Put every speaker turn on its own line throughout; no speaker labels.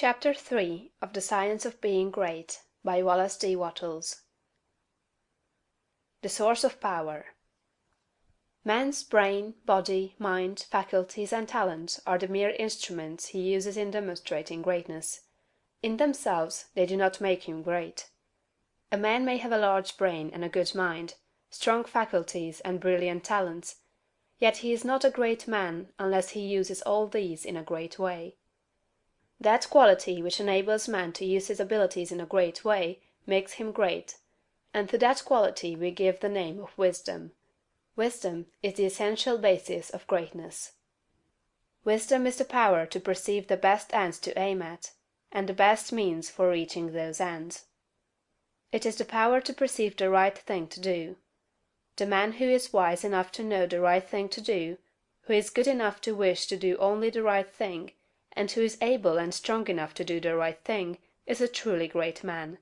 Chapter 3 of the Science of Being Great by Wallace D. Wattles. The Source of Power. Man's brain, body, mind, faculties, and talents are the mere instruments he uses in demonstrating greatness. In themselves they do not make him great. A man may have a large brain and a good mind, strong faculties and brilliant talents, yet he is not a great man unless he uses all these in a great way. That quality which enables man to use his abilities in a great way makes him great, and to that quality we give the name of wisdom. Wisdom is the essential basis of greatness. Wisdom is the power to perceive the best ends to aim at, and the best means for reaching those ends. It is the power to perceive the right thing to do. The man who is wise enough to know the right thing to do, who is good enough to wish to do only the right thing, and who is able and strong enough to do the right thing, is a truly great man.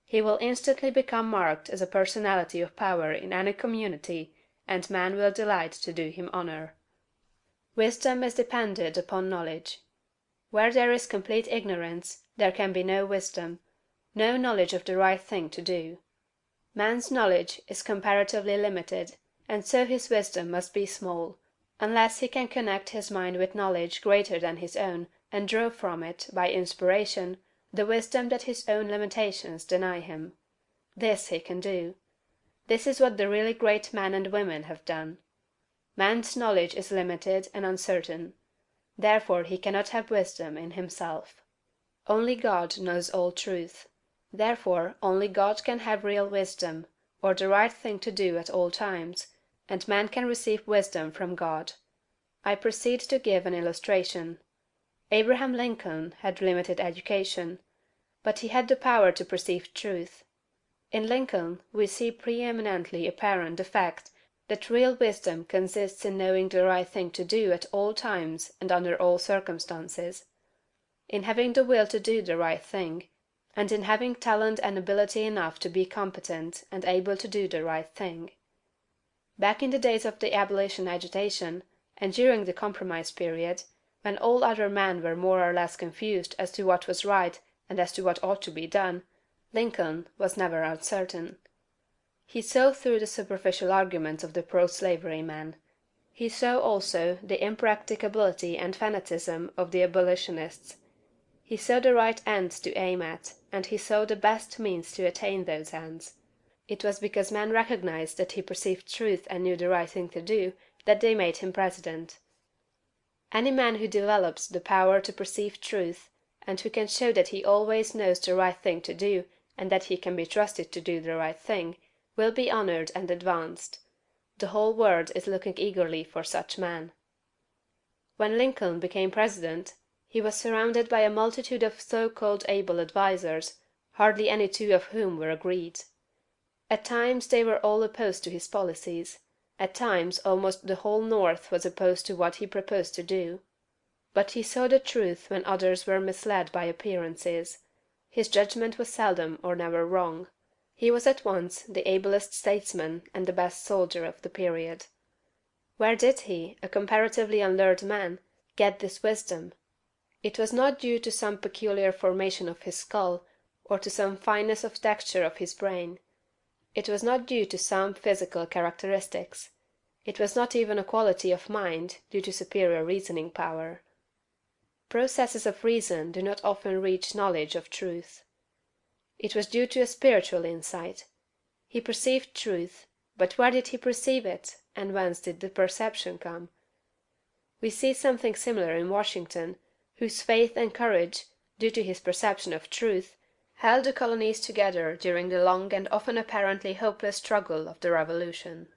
He will instantly become marked as a personality of power in any community, and man will delight to do him honor. Wisdom is dependent upon knowledge. Where there is complete ignorance, there can be no wisdom, no knowledge of the right thing to do. Man's knowledge is comparatively limited, and so his wisdom must be small, unless he can connect his mind with knowledge greater than his own, and draw from it, by inspiration, the wisdom that his own limitations deny him. This he can do. This is what the really great men and women have done. Man's knowledge is limited and uncertain. Therefore he cannot have wisdom in himself. Only God knows all truth. Therefore only God can have real wisdom, or the right thing to do at all times, and man can receive wisdom from God. I proceed to give an illustration. Abraham Lincoln had limited education, but he had the power to perceive truth. In Lincoln we see preeminently apparent the fact that real wisdom consists in knowing the right thing to do at all times and under all circumstances; in having the will to do the right thing, and in having talent and ability enough to be competent and able to do the right thing. Back in the days of the abolition agitation, and during the compromise period, when all other men were more or less confused as to what was right and as to what ought to be done, Lincoln was never uncertain. He saw through the superficial arguments of the pro-slavery men. He saw also the impracticability and fanaticism of the abolitionists. He saw the right ends to aim at, and he saw the best means to attain those ends. It was because men recognized that he perceived truth and knew the right thing to do, that they made him president. Any man who develops the power to perceive truth, and who can show that he always knows the right thing to do, and that he can be trusted to do the right thing, will be honored and advanced. The whole world is looking eagerly for such men. When Lincoln became president, he was surrounded by a multitude of so-called able advisers, hardly any two of whom were agreed. At times they were all opposed to his policies; at times almost the whole North was opposed to what he proposed to do. But he saw the truth when others were misled by appearances. His judgment was seldom or never wrong. He was at once the ablest statesman and the best soldier of the period. Where did he, a comparatively unlearned man, get this wisdom? It was not due to some peculiar formation of his skull, or to some fineness of texture of his brain. It was not due to some physical characteristics. It was not even a quality of mind, due to superior reasoning power. Processes of reason do not often reach knowledge of truth. It was due to a spiritual insight. He perceived truth, but where did he perceive it, and whence did the perception come? We see something similar in Washington, whose faith and courage, due to his perception of truth, held the colonies together during the long and often apparently hopeless struggle of the Revolution.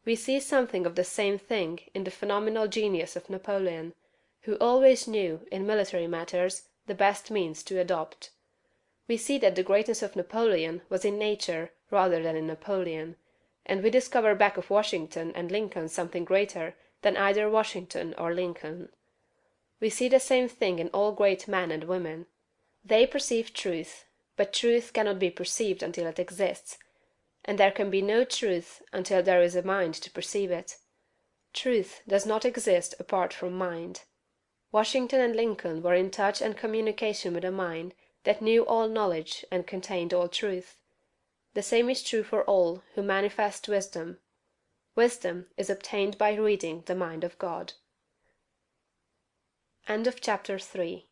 We see something of the same thing in the phenomenal genius of Napoleon, who always knew, in military matters, the best means to adopt. We see that the greatness of Napoleon was in nature rather than in Napoleon, and we discover back of Washington and Lincoln something greater than either Washington or Lincoln. We see the same thing in all great men and women. They perceive truth, but truth cannot be perceived until it exists, and there can be no truth until there is a mind to perceive it. Truth does not exist apart from mind. Washington and Lincoln were in touch and communication with a mind that knew all knowledge and contained all truth. The same is true for all who manifest wisdom. Wisdom is obtained by reading the mind of God. Chapter 4.